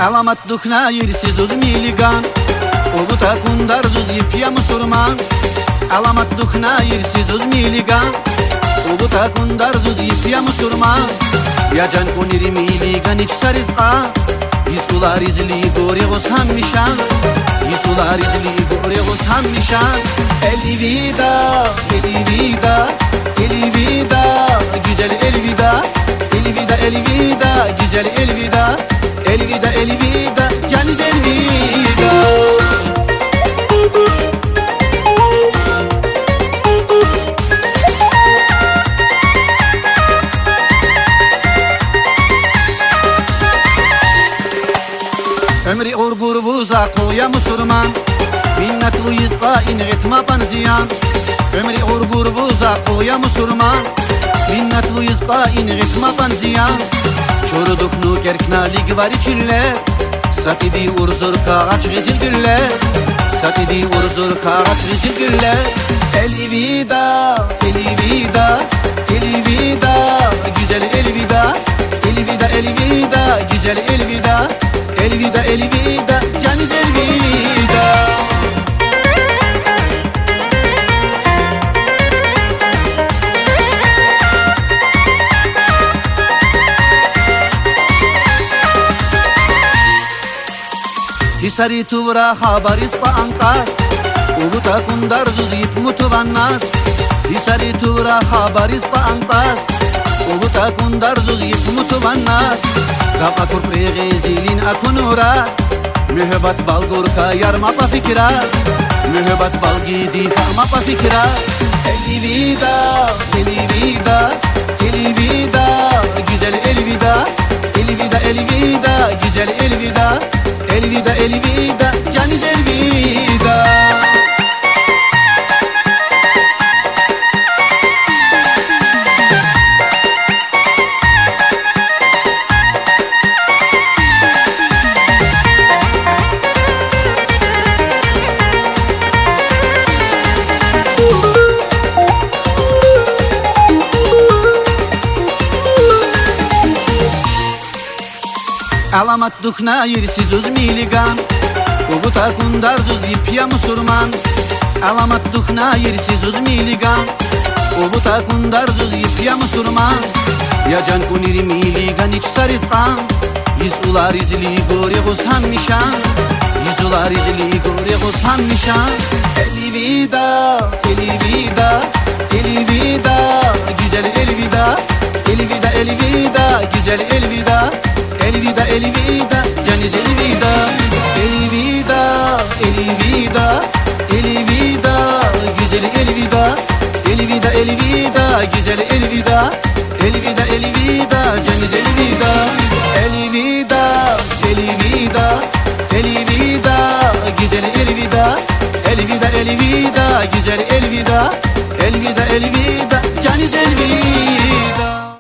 Alamat duhna yersiz uz miligan Ovuta kundar zuz yipya musurman Alamat duhna yersiz uz miligan Ovuta kundar zuz yipya musurman Yacan koniri miligan iç sarizqa Yisular izli gore gosam nişan Yisular izli gore gosam nişan Elvida, elvida, elvida Güzel elvida, elvida, elvida Güzel elvida, elvida, elvida Caniz elvida Ömri urgur vuza koya musurman Minnet vu yizqa in gitma pan ziyan Ömri urgur vuza koya musurman Minnet vu yizqa in gitma pan ziyan Çoruduk nu kerkna ligvari çülle Satidi urzur kağaç gizil gülle Satidi urzur kağaç gizil gülle Elvida, elvida, elvida Güzel elvida, elvida, elvida Güzel elvida Elvida, elvida, caniz elvida Hisari tuvra habaris pa ankas Uvuta kundar zuz yip mutuvannas Hisari tuvra habaris pa ankas Uvuta kundar zuz yip mutuvannas Zapa kurprege zilin akunura Mühebat balgurka yarma pa fikra Mühebat balgidi kama pa fikra Elvida, elvida, elvida Güzel elvida, elvida, elvida Güzel elvida, elvida, elvida Caniz elvida Alamat duhna yersiz uz miligan Uvuta kundar zuz yipya musurman Alamat duhna yersiz uz miligan Uvuta kundar zuz yipya musurman Yacan kuniri miligan iç sarizqan Yisular izli gore gosam nişan Yisular izli gore gosam nişan Elvida, elvida, elvida Güzel elvida, elvida, elvida Güzel elvida Elvida, elvida, caniz elvida Elvida, elvida, elvida Güzel elvida Elvida, elvida, güzel elvida Elvida, elvida, caniz elvida Elvida, elvida, elvida Güzel elvida Elvida, elvida, güzel elvida Elvida, elvida, caniz elvida